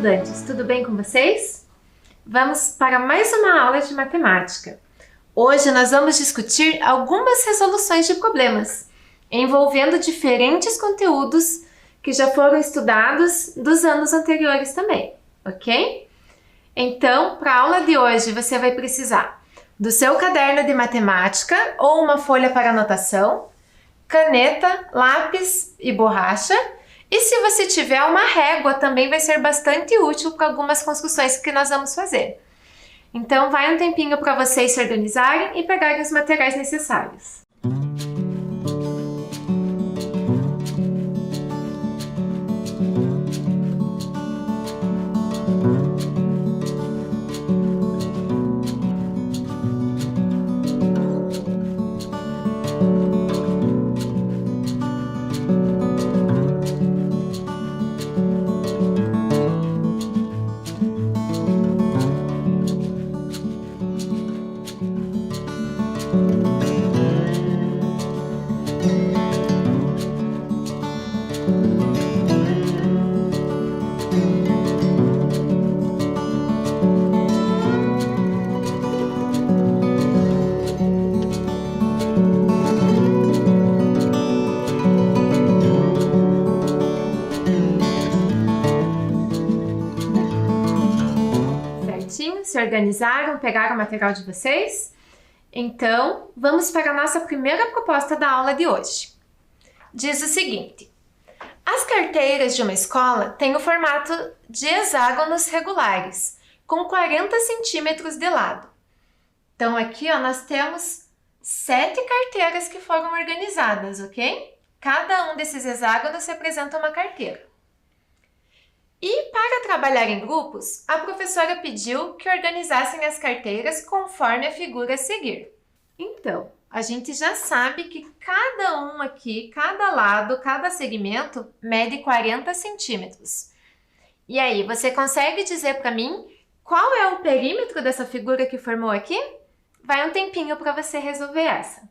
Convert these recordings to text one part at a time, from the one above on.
estudantes, tudo bem com vocês? Vamos para mais uma aula de matemática. Hoje nós vamos discutir algumas resoluções de problemas, envolvendo diferentes conteúdos que já foram estudados dos anos anteriores também, ok? Então, para a aula de hoje você vai precisar do seu caderno de matemática ou uma folha para anotação, caneta, lápis e borracha. E se você tiver uma régua, também vai ser bastante útil para algumas construções que nós vamos fazer. Então, vai um tempinho para vocês se organizarem e pegarem os materiais necessários. Se organizaram, pegaram o material de vocês? Então, vamos para a nossa primeira proposta da aula de hoje. Diz o seguinte: as carteiras de uma escola têm o formato de hexágonos regulares, com 40 centímetros de lado. Então, aqui nós temos 7 carteiras que foram organizadas, ok? Cada um desses hexágonos representa uma carteira. E para trabalhar em grupos, a professora pediu que organizassem as carteiras conforme a figura a seguir. Então, a gente já sabe que cada um aqui, cada lado, cada segmento mede 40 centímetros. E aí, você consegue dizer para mim qual é o perímetro dessa figura que formou aqui? Vai um tempinho para você resolver essa.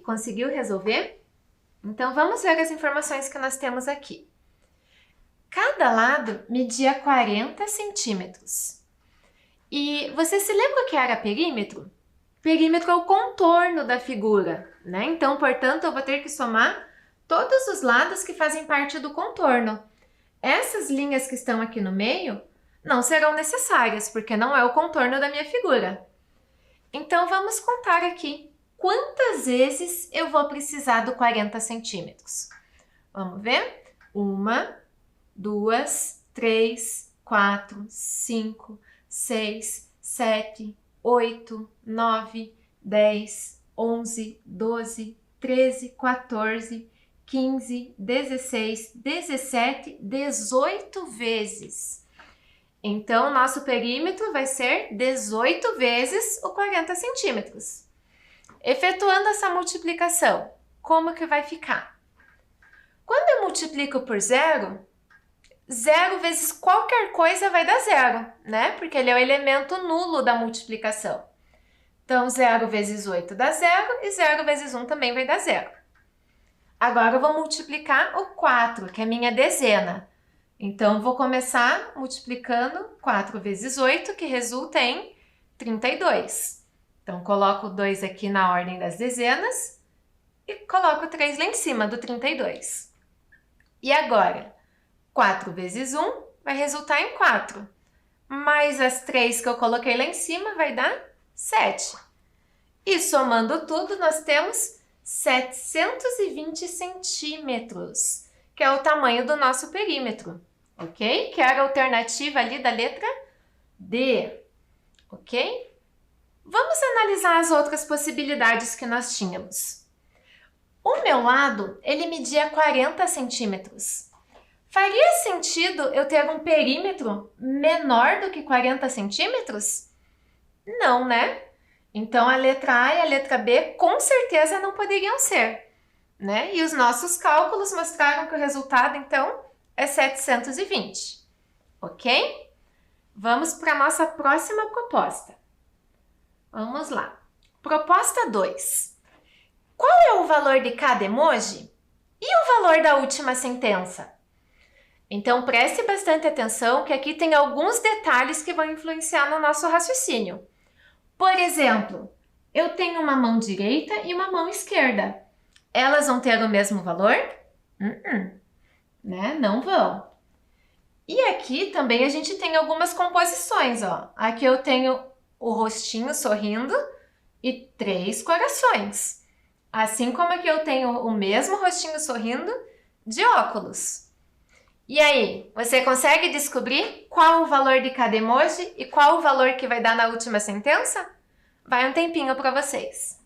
Conseguiu resolver? Então, vamos ver as informações que nós temos aqui. Cada lado media 40 centímetros. E você se lembra o que era perímetro? Perímetro é o contorno da figura, né? Então, portanto, eu vou ter que somar todos os lados que fazem parte do contorno. Essas linhas que estão aqui no meio não serão necessárias, porque não é o contorno da minha figura. Então, vamos contar aqui. Quantas vezes eu vou precisar do 40 centímetros? Vamos ver? 1, 2, 3, 4, 5, 6, 7, 8, 9, 10, 11, 12, 13, 14, 15, 16, 17, 18 vezes. Então, nosso perímetro vai ser 18 vezes o 40 centímetros. Efetuando essa multiplicação, como que vai ficar? Quando eu multiplico por zero, 0 vezes qualquer coisa vai dar zero, né? Porque ele é o elemento nulo da multiplicação. Então, 0 vezes 8 dá 0 e 0 vezes 1 também vai dar 0. Agora, eu vou multiplicar o 4, que é a minha dezena. Então, vou começar multiplicando 4 vezes 8, que resulta em 32. Então, coloco o 2 aqui na ordem das dezenas e coloco o 3 lá em cima do 32. E agora, 4 vezes 1 vai resultar em 4. Mais as 3 que eu coloquei lá em cima vai dar 7. E somando tudo, nós temos 720 centímetros, que é o tamanho do nosso perímetro, ok? Que era a alternativa ali da letra D, ok? Vamos analisar as outras possibilidades que nós tínhamos. O meu lado, ele media 40 centímetros. Faria sentido eu ter um perímetro menor do que 40 centímetros? Não, né? Então, a letra A e a letra B com certeza não poderiam ser, né? E os nossos cálculos mostraram que o resultado, então, é 720, ok? Vamos para a nossa próxima proposta. Vamos lá. Proposta 2. Qual é o valor de cada emoji e o valor da última sentença? Então, preste bastante atenção que aqui tem alguns detalhes que vão influenciar no nosso raciocínio. Por exemplo, eu tenho uma mão direita e uma mão esquerda. Elas vão ter o mesmo valor? Né? Não vão. E aqui também a gente tem algumas composições, ó. Aqui eu tenho o rostinho sorrindo e 3 corações. Assim como aqui eu tenho o mesmo rostinho sorrindo de óculos. E aí, você consegue descobrir qual o valor de cada emoji e qual o valor que vai dar na última sentença? Vai um tempinho para vocês.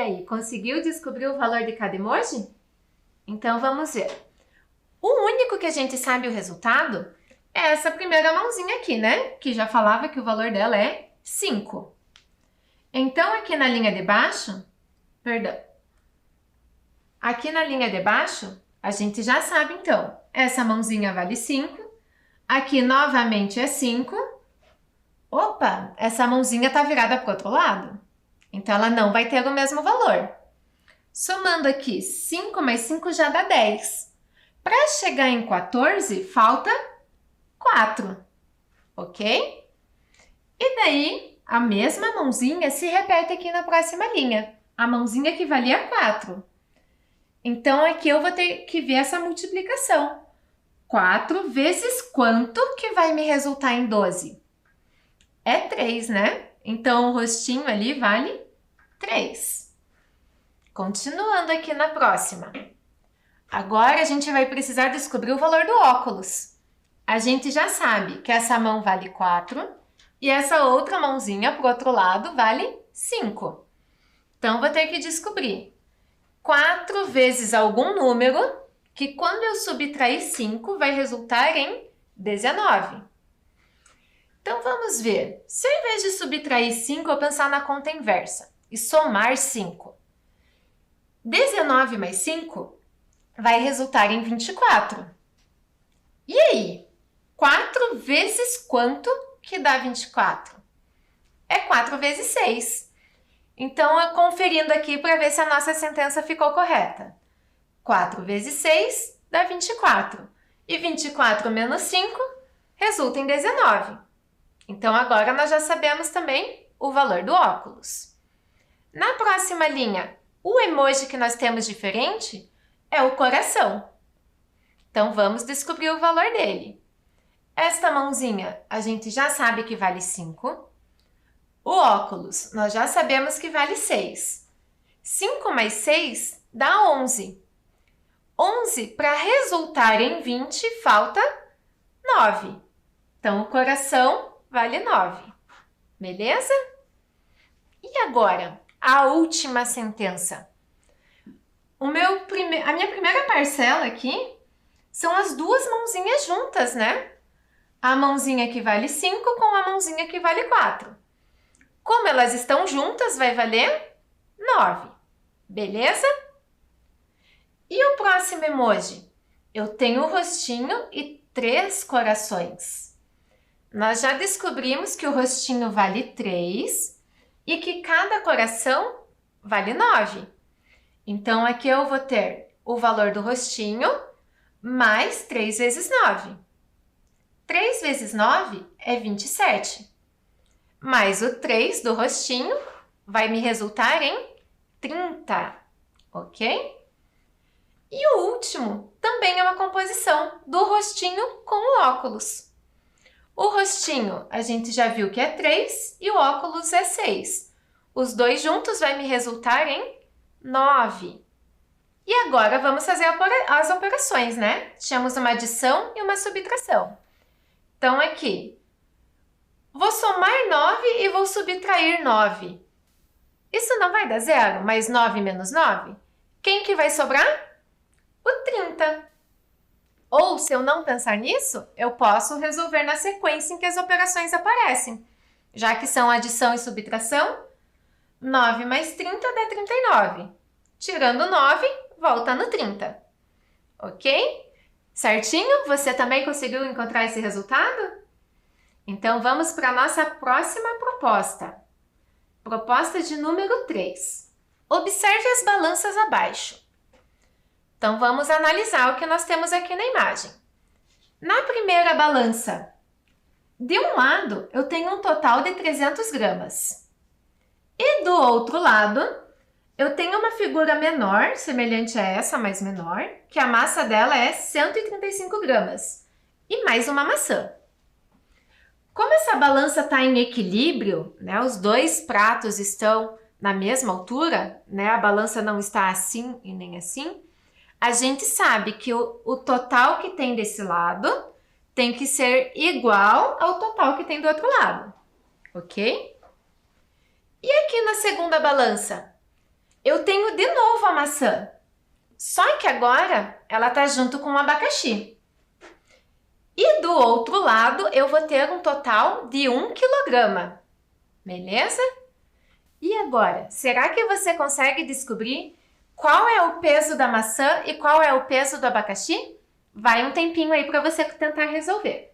aí, conseguiu descobrir o valor de cada emoji? Então vamos ver. O único que a gente sabe o resultado é essa primeira mãozinha aqui, né? Que já falava que o valor dela é 5. Então aqui na linha de baixo, aqui na linha de baixo, a gente já sabe então, essa mãozinha vale 5, aqui novamente é 5. Opa, essa mãozinha está virada para o outro lado, então ela não vai ter o mesmo valor. Somando aqui, 5 mais 5 já dá 10. Para chegar em 14, falta 4, ok? E daí, a mesma mãozinha se repete aqui na próxima linha, a mãozinha que valia 4. Então, aqui eu vou ter que ver essa multiplicação. 4 vezes quanto que vai me resultar em 12? É 3, né? Então, o rostinho ali vale 3. Continuando aqui na próxima. Agora, a gente vai precisar descobrir o valor do óculos. A gente já sabe que essa mão vale 4 e essa outra mãozinha, para o outro lado, vale 5. Então, vou ter que descobrir 4 vezes algum número que, quando eu subtrair 5, vai resultar em 19. Então, vamos ver. Se ao invés de subtrair 5, eu pensar na conta inversa e somar 5. 19 mais 5 vai resultar em 24. E aí? 4 vezes quanto que dá 24? É 4 vezes 6. Então, eu conferindo aqui para ver se a nossa sentença ficou correta. 4 vezes 6 dá 24. E 24 menos 5 resulta em 19. Então, agora nós já sabemos também o valor do óculos. Na próxima linha, o emoji que nós temos diferente é o coração. Então, vamos descobrir o valor dele. Esta mãozinha, a gente já sabe que vale 5. O óculos, nós já sabemos que vale 6. 5 mais 6 dá 11. 11, para resultar em 20, falta 9. Então, o coração vale 9. Beleza? E agora, a última sentença. A minha primeira parcela aqui são as duas mãozinhas juntas, né? A mãozinha que vale 5 com a mãozinha que vale 4. Como elas estão juntas, vai valer 9. Beleza? E o próximo emoji? Eu tenho o rostinho e 3 corações. Nós já descobrimos que o rostinho vale 3 e que cada coração vale 9. Então, aqui eu vou ter o valor do rostinho mais 3 vezes 9. 3 vezes 9 é 27. Mais o 3 do rostinho vai me resultar em 30, ok? E o último também é uma composição do rostinho com o óculos. O rostinho a gente já viu que é 3 e o óculos é 6. Os dois juntos vai me resultar em 9. E agora vamos fazer as operações, né? Tínhamos uma adição e uma subtração. Então, aqui, vou somar 9 e vou subtrair 9. Isso não vai dar zero, mas 9 menos 9? Quem que vai sobrar? O 30. Ou, se eu não pensar nisso, eu posso resolver na sequência em que as operações aparecem. Já que são adição e subtração, 9 mais 30 dá 39. Tirando 9, volta no 30. Ok? Certinho? Você também conseguiu encontrar esse resultado? Então, vamos para a nossa próxima proposta. Proposta de número 3. Observe as balanças abaixo. Então, vamos analisar o que nós temos aqui na imagem. Na primeira balança, de um lado, eu tenho um total de 300 gramas. E do outro lado, eu tenho uma figura menor, semelhante a essa, mas menor, que a massa dela é 135 gramas. E mais uma maçã. Como essa balança está em equilíbrio, né, os dois pratos estão na mesma altura, né, a balança não está assim e nem assim, a gente sabe que o total que tem desse lado tem que ser igual ao total que tem do outro lado, ok? E aqui na segunda balança? eu tenho de novo a maçã. Só que agora ela está junto com o abacaxi. E do outro lado eu vou ter um total de 1 quilograma. Beleza? E agora, será que você consegue descobrir qual é o peso da maçã e qual é o peso do abacaxi? Vai um tempinho aí para você tentar resolver.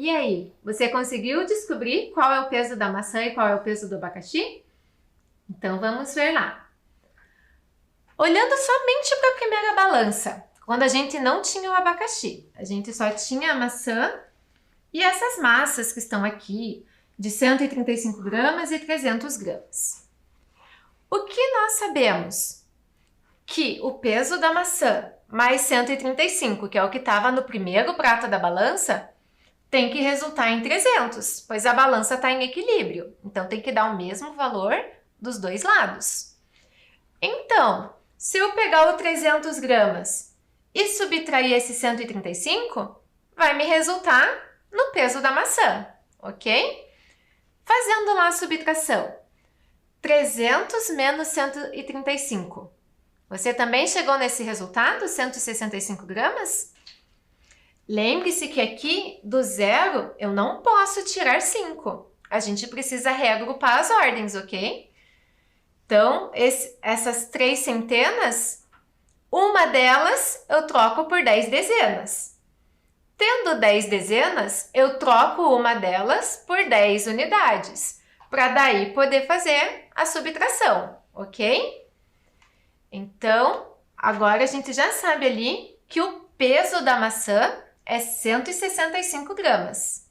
E aí, você conseguiu descobrir qual é o peso da maçã e qual é o peso do abacaxi? Então vamos ver lá. Olhando somente para a primeira balança, quando a gente não tinha o abacaxi, a gente só tinha a maçã e essas massas que estão aqui, de 135 gramas e 300 gramas. O que nós sabemos? Que o peso da maçã mais 135, que é o que estava no primeiro prato da balança, tem que resultar em 300, pois a balança está em equilíbrio. Então, tem que dar o mesmo valor dos dois lados. Então, se eu pegar o 300 gramas e subtrair esse 135, vai me resultar no peso da maçã, ok? Fazendo lá a subtração. 300 menos 135. Você também chegou nesse resultado, 165 gramas? Lembre-se que aqui, do zero, eu não posso tirar 5. A gente precisa reagrupar as ordens, ok? Então, essas 3 centenas, uma delas eu troco por 10 dezenas. Tendo 10 dezenas, eu troco uma delas por 10 unidades, para daí poder fazer a subtração, ok? Então, agora a gente já sabe ali que o peso da maçã é 165 gramas.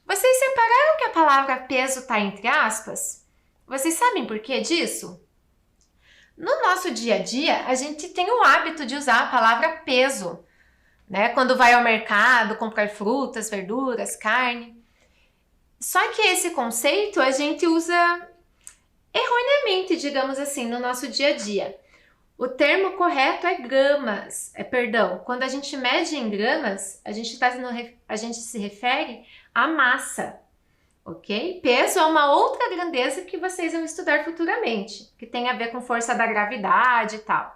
Vocês separaram que a palavra peso está entre aspas? Vocês sabem por que disso? No nosso dia a dia, a gente tem o hábito de usar a palavra peso, né? Quando vai ao mercado comprar frutas, verduras, carne. Só que esse conceito a gente usa erroneamente, digamos assim, no nosso dia a dia. O termo correto é gramas, quando a gente mede em gramas, a gente se refere à massa, ok? Peso é uma outra grandeza que vocês vão estudar futuramente, que tem a ver com força da gravidade e tal,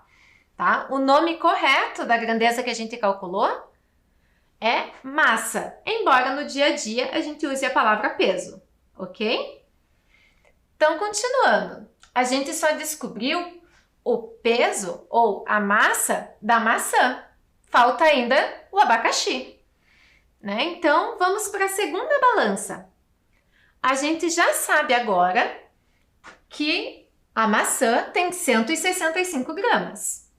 tá? O nome correto da grandeza que a gente calculou é massa, embora no dia a dia a gente use a palavra peso, ok? Então, continuando, a gente só descobriu o peso ou a massa da maçã. Falta ainda o abacaxi, né? Então, vamos para a segunda balança. A gente já sabe agora que a maçã tem 165 gramas.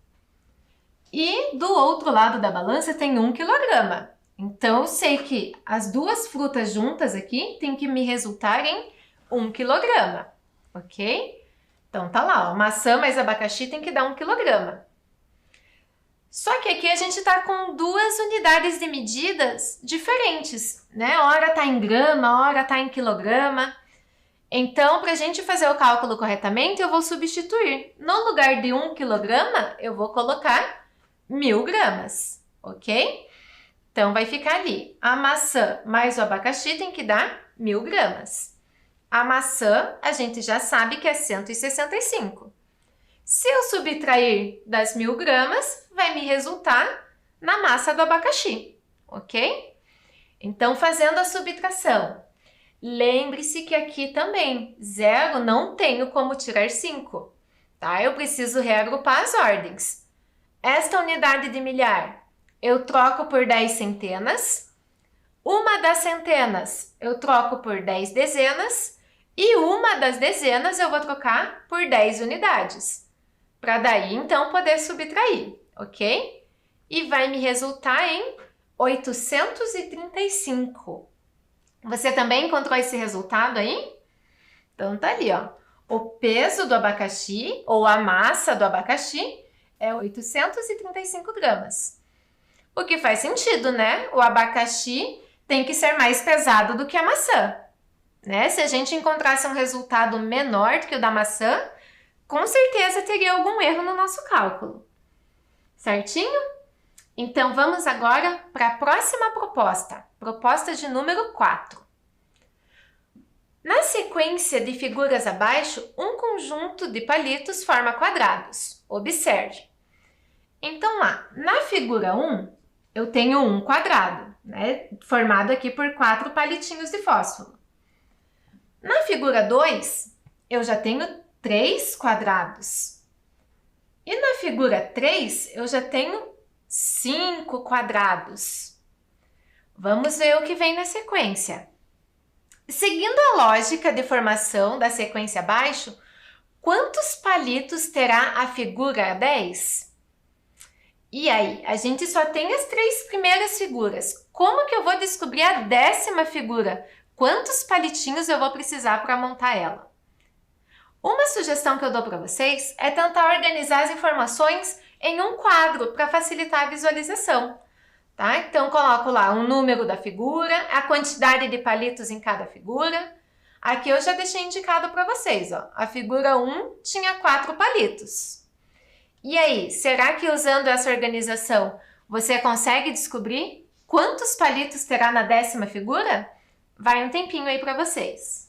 E do outro lado da balança tem 1 quilograma. Então, eu sei que as duas frutas juntas aqui tem que me resultar em 1 quilograma, ok? Então, tá lá, ó, maçã mais abacaxi tem que dar 1 quilograma. Só que aqui a gente tá com duas unidades de medidas diferentes, né? Hora tá em grama, hora tá em quilograma. Então, para a gente fazer o cálculo corretamente, eu vou substituir. No lugar de 1 quilograma, eu vou colocar 1000 gramas, ok? Então, vai ficar ali, a maçã mais o abacaxi tem que dar 1000 gramas. A maçã, a gente já sabe que é 165. Se eu subtrair das 1000 gramas, vai me resultar na massa do abacaxi, ok? Então, fazendo a subtração, lembre-se que aqui também, 0 não tenho como tirar 5, tá? Eu preciso reagrupar as ordens. Esta unidade de milhar, eu troco por 10 centenas. Uma das centenas, eu troco por 10 dezenas. E uma das dezenas, eu vou trocar por 10 unidades. Para daí, então, poder subtrair, ok? E vai me resultar em 835. Você também encontrou esse resultado aí? Então, tá ali, ó. O peso do abacaxi, ou a massa do abacaxi, é 835 gramas. O que faz sentido, né? O abacaxi tem que ser mais pesado do que a maçã, né? Se a gente encontrasse um resultado menor do que o da maçã, com certeza teria algum erro no nosso cálculo. Certinho? Então, vamos agora para a próxima proposta. Proposta de número 4. Na sequência de figuras abaixo, um conjunto de palitos forma quadrados. Observe. Então, lá, na figura 1, eu tenho um quadrado, né? Formado aqui por 4 palitinhos de fósforo. Na figura 2, eu já tenho 3 quadrados. E na figura 3, eu já tenho 5 quadrados. Vamos ver o que vem na sequência. Seguindo a lógica de formação da sequência abaixo, quantos palitos terá a figura 10? E aí, a gente só tem as 3 primeiras figuras. Como que eu vou descobrir a 10ª figura? Quantos palitinhos eu vou precisar para montar ela? Uma sugestão que eu dou para vocês é tentar organizar as informações em um quadro para facilitar a visualização, tá? Então, coloco lá o número da figura, a quantidade de palitos em cada figura. Aqui eu já deixei indicado para vocês, ó. A figura 1 tinha 4 palitos. E aí, será que usando essa organização você consegue descobrir quantos palitos terá na 10ª figura? Vai um tempinho aí para vocês.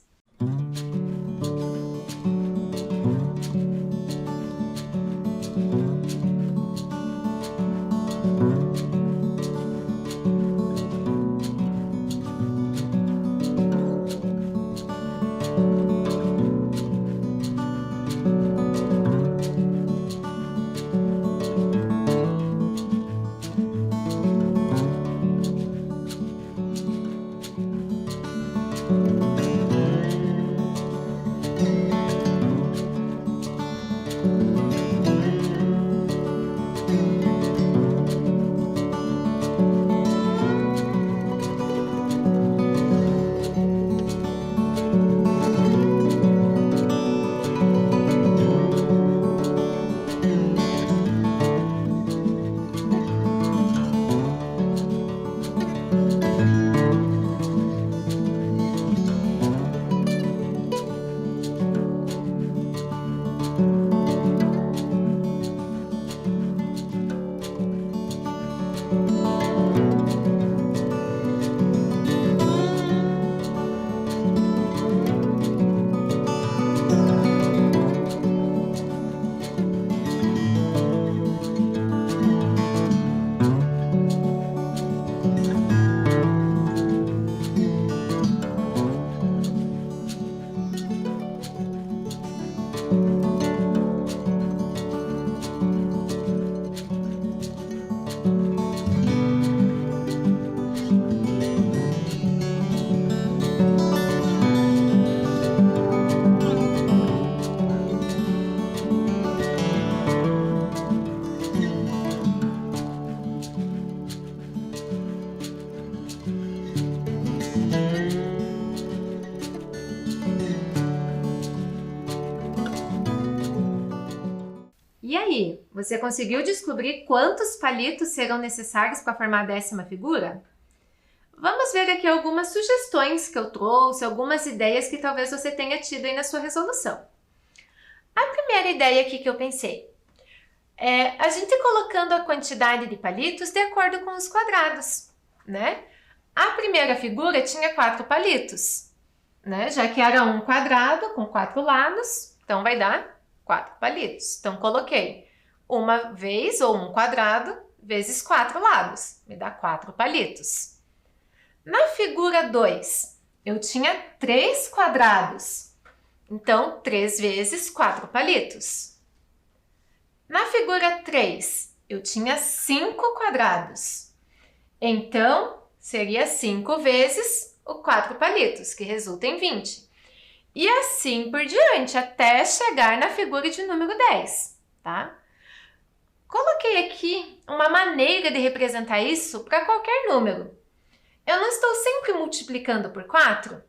aí, você conseguiu descobrir quantos palitos serão necessários para formar a 10ª figura? Vamos ver aqui algumas sugestões que eu trouxe, algumas ideias que talvez você tenha tido aí na sua resolução. A primeira ideia aqui que eu pensei é a gente colocando a quantidade de palitos de acordo com os quadrados, né? A primeira figura tinha 4 palitos, né? Já que era um quadrado com 4 lados, então vai dar 4 palitos. Então, coloquei uma vez ou um quadrado vezes 4 lados, me dá 4 palitos. Na figura 2, eu tinha 3 quadrados, então 3 vezes 4 palitos. Na figura 3, eu tinha 5 quadrados, então seria 5 vezes o 4 palitos, que resulta em 20. E assim por diante, até chegar na figura de número 10, tá? Coloquei aqui uma maneira de representar isso para qualquer número. Eu não estou sempre multiplicando por 4?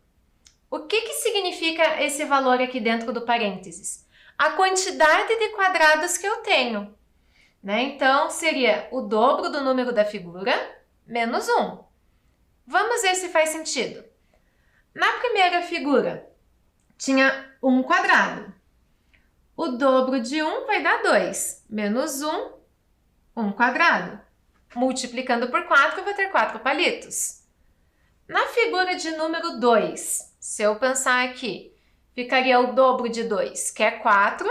O que significa esse valor aqui dentro do parênteses? A quantidade de quadrados que eu tenho, né? Então, seria o dobro do número da figura menos 1. Vamos ver se faz sentido. Na primeira figura, tinha 1 quadrado. O dobro de 1 vai dar 2. Menos 1, 1 quadrado. Multiplicando por 4, eu vou ter 4 palitos. Na figura de número 2, se eu pensar aqui, ficaria o dobro de 2, que é 4,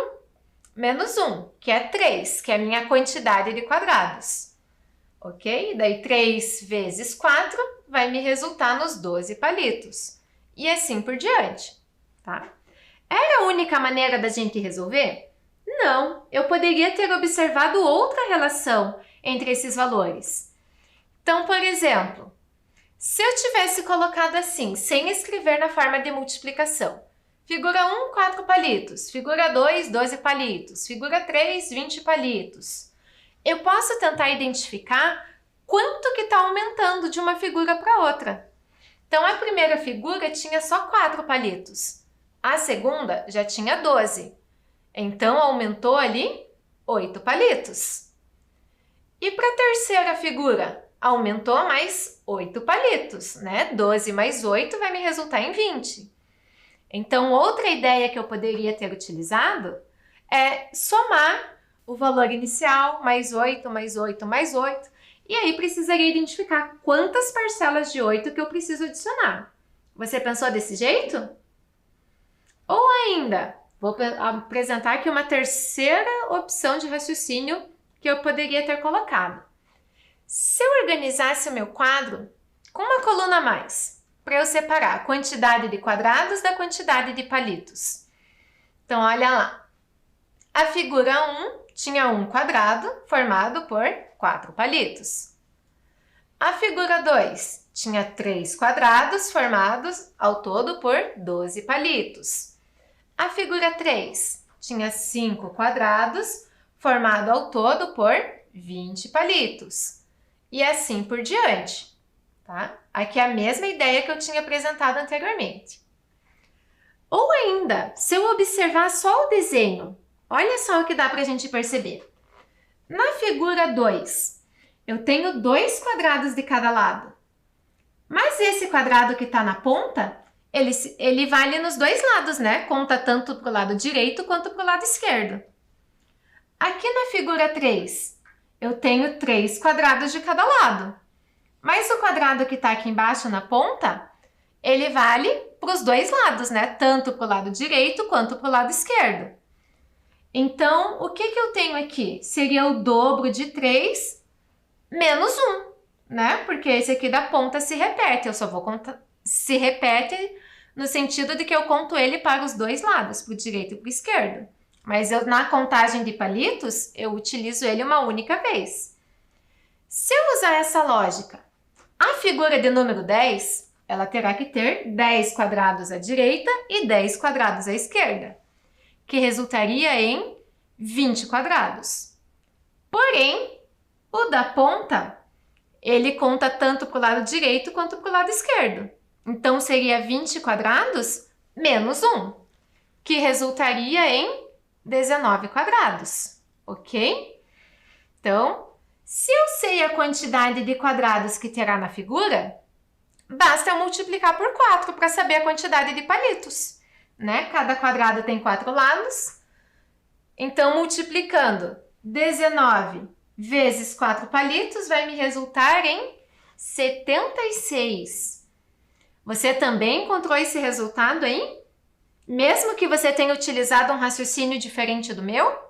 menos 1, que é 3, que é a minha quantidade de quadrados. Ok? Daí 3 vezes 4 vai me resultar nos 12 palitos. E assim por diante, tá? Era a única maneira da gente resolver? Não, eu poderia ter observado outra relação entre esses valores. Então, por exemplo, se eu tivesse colocado assim, sem escrever na forma de multiplicação, figura 1, 4 palitos, figura 2, 12 palitos, figura 3, 20 palitos, eu posso tentar identificar quanto que está aumentando de uma figura para outra. Então, a primeira figura tinha só 4 palitos, a segunda já tinha 12, então aumentou ali 8 palitos. E para a terceira figura? Aumentou mais 8 palitos, né? 12 mais 8 vai me resultar em 20. Então, outra ideia que eu poderia ter utilizado é somar o valor inicial, mais 8, mais 8, mais 8, e aí precisaria identificar quantas parcelas de 8 que eu preciso adicionar. Você pensou desse jeito? Ou ainda, vou apresentar aqui uma terceira opção de raciocínio que eu poderia ter colocado. Se eu organizasse o meu quadro com uma coluna a mais, para eu separar a quantidade de quadrados da quantidade de palitos. Então, olha lá. A figura 1 tinha um quadrado formado por 4 palitos. A figura 2 tinha 3 quadrados formados ao todo por 12 palitos. A figura 3 tinha 5 quadrados formado ao todo por 20 palitos. E assim por diante, tá? Aqui é a mesma ideia que eu tinha apresentado anteriormente. Ou ainda, se eu observar só o desenho, olha só o que dá para a gente perceber. Na figura 2, eu tenho 2 quadrados de cada lado. Mas esse quadrado que está na ponta, ele vale nos dois lados, né? Conta tanto para o lado direito quanto para o lado esquerdo. Aqui na figura 3, eu tenho 3 quadrados de cada lado. Mas o quadrado que está aqui embaixo na ponta, ele vale para os dois lados, né? Tanto para o lado direito quanto para o lado esquerdo. Então, o que eu tenho aqui? Seria o dobro de 3 menos 1, né? Porque esse aqui da ponta se repete. Eu só vou contar. Se repete no sentido de que eu conto ele para os dois lados, para o direito e para o esquerdo. Mas na contagem de palitos, eu utilizo ele uma única vez. Se eu usar essa lógica, a figura de número 10, ela terá que ter 10 quadrados à direita e 10 quadrados à esquerda, que resultaria em 20 quadrados. Porém, o da ponta, ele conta tanto para o lado direito quanto para o lado esquerdo. Então, seria 20 quadrados menos 1, que resultaria em 19 quadrados, ok? Então, se eu sei a quantidade de quadrados que terá na figura, basta eu multiplicar por 4 para saber a quantidade de palitos, né? Cada quadrado tem 4 lados, então multiplicando 19 vezes 4 palitos vai me resultar em 76. Você também encontrou esse resultado aí? Mesmo que você tenha utilizado um raciocínio diferente do meu?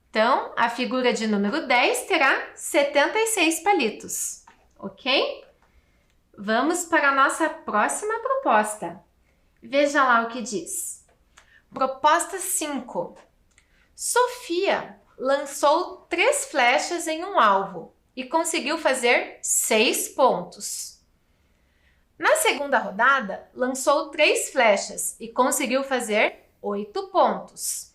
Então, a figura de número 10 terá 76 palitos, ok? Vamos para a nossa próxima proposta. Veja lá o que diz. Proposta 5. Sofia lançou 3 flechas em um alvo e conseguiu fazer 6 pontos. Na segunda rodada, lançou 3 flechas e conseguiu fazer 8 pontos.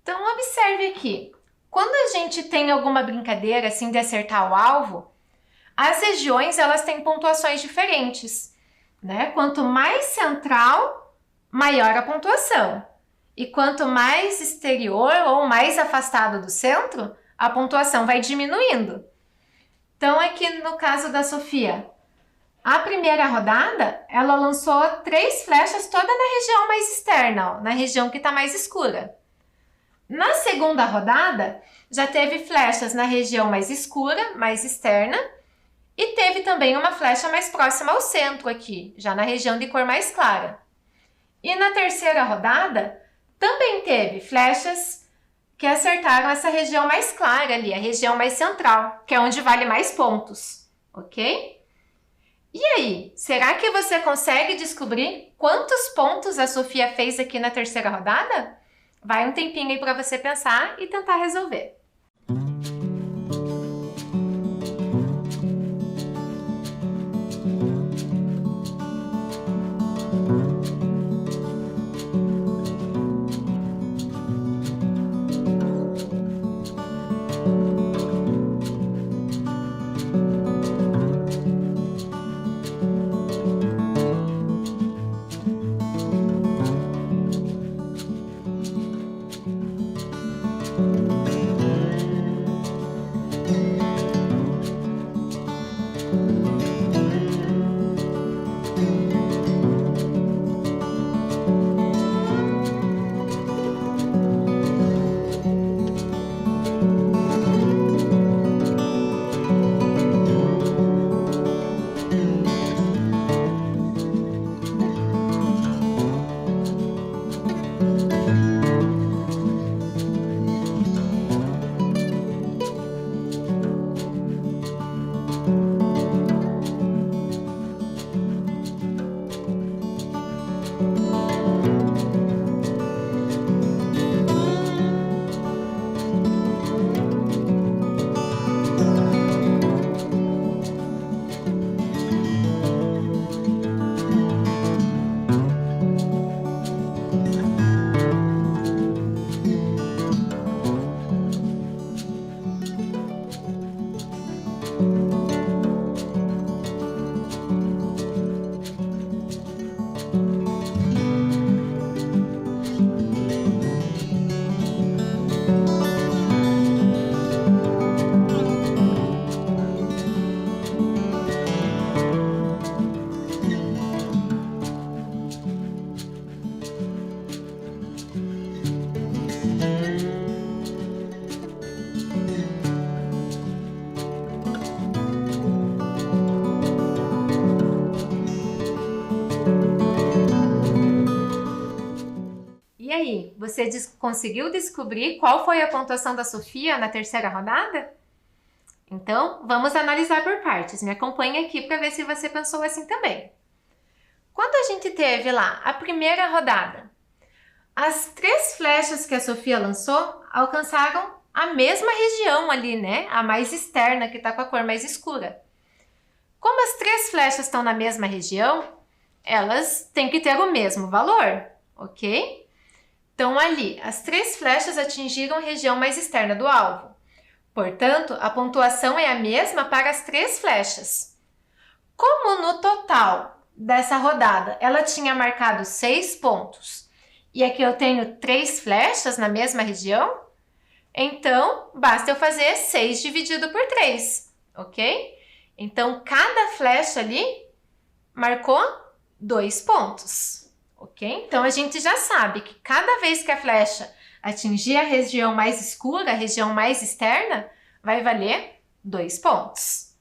Então, observe aqui. Quando a gente tem alguma brincadeira assim de acertar o alvo, as regiões elas têm pontuações diferentes, né? Quanto mais central, maior a pontuação. E quanto mais exterior ou mais afastado do centro, a pontuação vai diminuindo. Então, aqui no caso da Sofia, a primeira rodada, ela lançou 3 flechas toda na região mais externa, ó, na região que está mais escura. Na segunda rodada, já teve flechas na região mais escura, mais externa, e teve também uma flecha mais próxima ao centro aqui, já na região de cor mais clara. E na terceira rodada, também teve flechas que acertaram essa região mais clara ali, a região mais central, que é onde vale mais pontos, ok? E aí, será que você consegue descobrir quantos pontos a Sofia fez aqui na terceira rodada? Vai um tempinho aí para você pensar e tentar resolver. E aí, você conseguiu descobrir qual foi a pontuação da Sofia na terceira rodada? Então, vamos analisar por partes. Me acompanhe aqui para ver se você pensou assim também. Quando a gente teve lá a primeira rodada, as 3 flechas que a Sofia lançou alcançaram a mesma região ali, né? A mais externa, que está com a cor mais escura. Como as 3 flechas estão na mesma região, elas têm que ter o mesmo valor, ok? Então, ali, as 3 flechas atingiram a região mais externa do alvo. Portanto, a pontuação é a mesma para as 3 flechas. Como no total dessa rodada ela tinha marcado 6 pontos e aqui eu tenho 3 flechas na mesma região, Então, basta eu fazer 6 dividido por 3, ok? Então, cada flecha ali marcou 2 pontos, ok? Então, a gente já sabe que cada vez que a flecha atingir a região mais escura, a região mais externa, vai valer 2 pontos.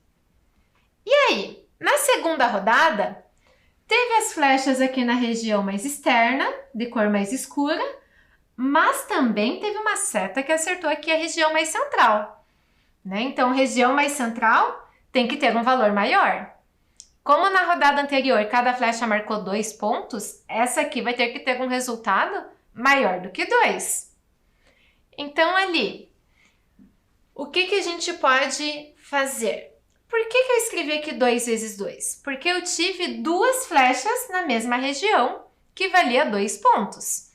E aí, na segunda rodada, teve as flechas aqui na região mais externa, de cor mais escura, mas também teve uma seta que acertou aqui a região mais central, né? Então, região mais central tem que ter um valor maior. Como na rodada anterior cada flecha marcou 2 pontos, essa aqui vai ter que ter um resultado maior do que 2. Então, ali, o que a gente pode fazer? Por que eu escrevi aqui 2 vezes 2? Porque eu tive 2 flechas na mesma região que valia 2 pontos.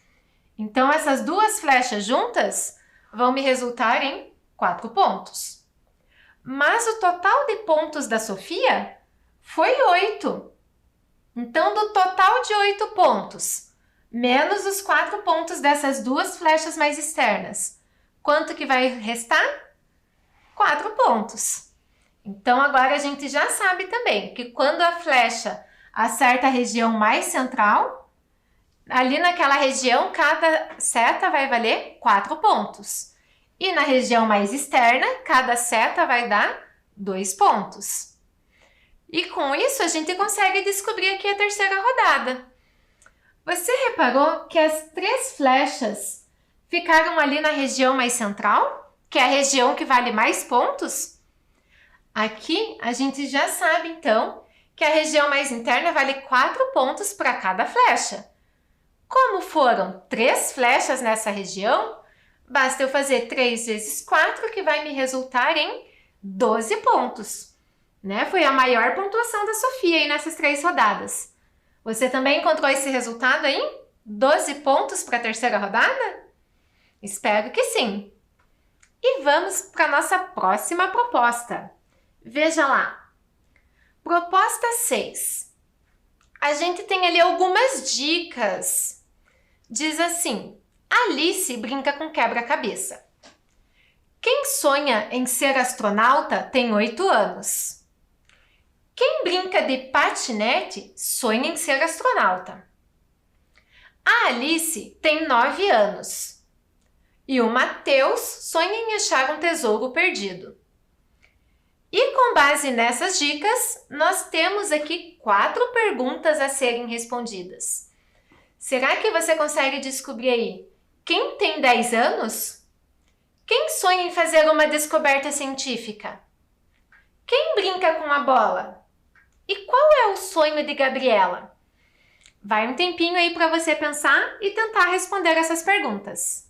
Então, essas 2 flechas juntas vão me resultar em 4 pontos. Mas o total de pontos da Sofia foi 8. Então, do total de 8 pontos, menos os 4 pontos dessas 2 flechas mais externas, quanto que vai restar? 4 pontos. Então, agora a gente já sabe também que quando a flecha acerta a região mais central, ali naquela região, cada seta vai valer 4 pontos. E na região mais externa, cada seta vai dar 2 pontos. E com isso, a gente consegue descobrir aqui a terceira rodada. Você reparou que as 3 flechas ficaram ali na região mais central, que é a região que vale mais pontos? Aqui, a gente já sabe, então, que a região mais interna vale 4 pontos para cada flecha. Como foram 3 flechas nessa região, basta eu fazer 3 vezes 4, que vai me resultar em 12 pontos. Né? Foi a maior pontuação da Sofia aí nessas 3 rodadas. Você também encontrou esse resultado aí? 12 pontos para a terceira rodada? Espero que sim. E vamos para a nossa próxima proposta. Veja lá. Proposta 6. A gente tem ali algumas dicas. Diz assim: Alice brinca com quebra-cabeça. Quem sonha em ser astronauta tem 8 anos. Quem brinca de patinete sonha em ser astronauta. A Alice tem 9 anos. E o Mateus sonha em achar um tesouro perdido. E com base nessas dicas, nós temos aqui 4 perguntas a serem respondidas. Será que você consegue descobrir aí quem tem 10 anos? Quem sonha em fazer uma descoberta científica? Quem brinca com a bola? E qual é o sonho de Gabriela? Vai um tempinho aí para você pensar e tentar responder essas perguntas.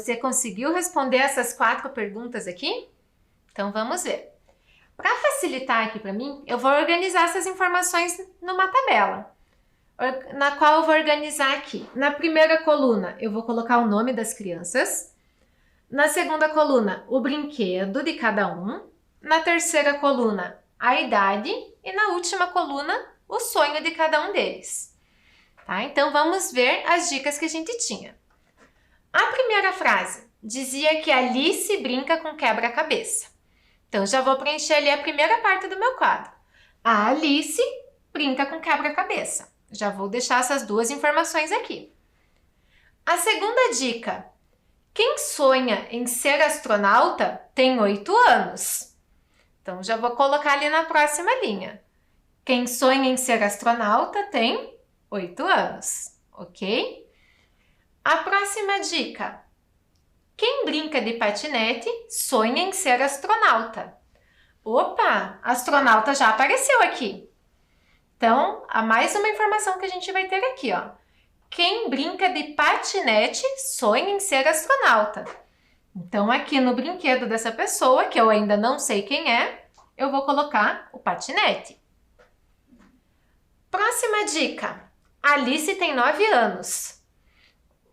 Você conseguiu responder essas 4 perguntas aqui? Então vamos ver. Para facilitar aqui para mim, eu vou organizar essas informações numa tabela, na qual eu vou organizar aqui. Na primeira coluna, eu vou colocar o nome das crianças. Na segunda coluna, o brinquedo de cada um. Na terceira coluna, a idade. E na última coluna, o sonho de cada um deles. Tá? Então, vamos ver as dicas que a gente tinha. A primeira frase dizia que Alice brinca com quebra-cabeça. Então, já vou preencher ali a primeira parte do meu quadro. A Alice brinca com quebra-cabeça. Já vou deixar essas 2 informações aqui. A segunda dica. Quem sonha em ser astronauta tem 8 anos. Então, já vou colocar ali na próxima linha. Quem sonha em ser astronauta tem 8 anos. Ok? A próxima dica. Quem brinca de patinete sonha em ser astronauta. Opa, astronauta já apareceu aqui. Então, há mais uma informação que a gente vai ter aqui, ó. Quem brinca de patinete sonha em ser astronauta. Então, aqui no brinquedo dessa pessoa, que eu ainda não sei quem é, eu vou colocar o patinete. Próxima dica. Alice tem 9 anos.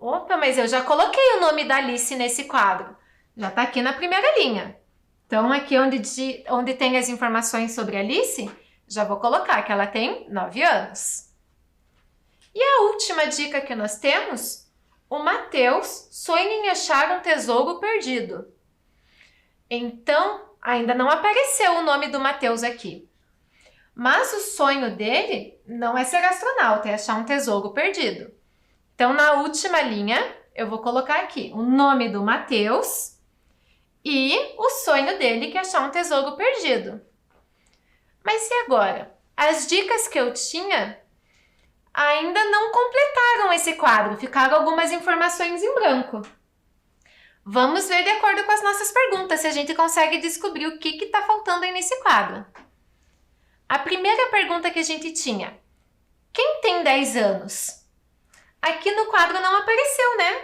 Opa, mas eu já coloquei o nome da Alice nesse quadro. Já está aqui na primeira linha. Então, aqui onde tem as informações sobre Alice, já vou colocar que ela tem 9 anos. E a última dica que nós temos, o Mateus sonha em achar um tesouro perdido. Então, ainda não apareceu o nome do Mateus aqui. Mas o sonho dele não é ser astronauta, é achar um tesouro perdido. Então, na última linha, eu vou colocar aqui o nome do Mateus e o sonho dele, que é achar um tesouro perdido. Mas e agora? As dicas que eu tinha ainda não completaram esse quadro, ficaram algumas informações em branco. Vamos ver de acordo com as nossas perguntas, se a gente consegue descobrir o que está faltando aí nesse quadro. A primeira pergunta que a gente tinha, quem tem 10 anos? Aqui no quadro não apareceu, né?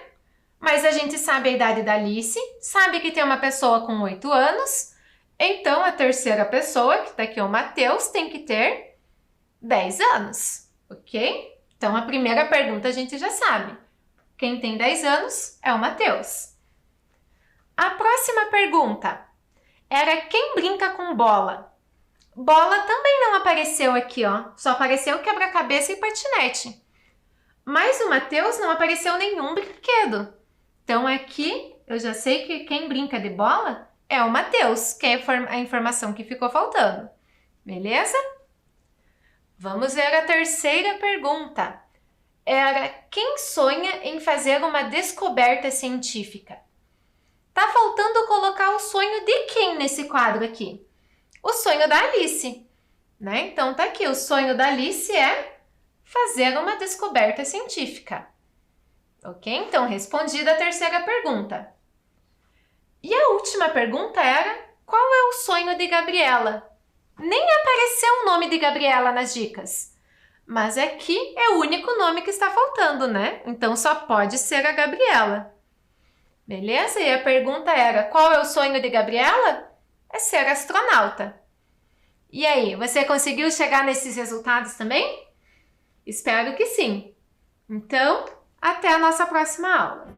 Mas a gente sabe a idade da Alice, sabe que tem uma pessoa com 8 anos, então a terceira pessoa, que está aqui o Mateus, tem que ter 10 anos, ok? Então a primeira pergunta a gente já sabe. Quem tem 10 anos é o Mateus. A próxima pergunta era quem brinca com bola? Bola também não apareceu aqui, ó. Só apareceu quebra-cabeça e patinete. Mas o Mateus não apareceu nenhum brinquedo. Então, aqui eu já sei que quem brinca de bola é o Mateus, que é a informação que ficou faltando. Beleza? Vamos ver a terceira pergunta. Era quem sonha em fazer uma descoberta científica? Tá faltando colocar o sonho de quem nesse quadro aqui? O sonho da Alice, né? Então, tá aqui, o sonho da Alice é fazer uma descoberta científica. Ok? Então, respondida a terceira pergunta. E a última pergunta era, qual é o sonho de Gabriela? Nem apareceu o nome de Gabriela nas dicas. Mas aqui é o único nome que está faltando, né? Então, só pode ser a Gabriela. Beleza? E a pergunta era, qual é o sonho de Gabriela? É ser astronauta. E aí, você conseguiu chegar nesses resultados também? Espero que sim. Então, até a nossa próxima aula.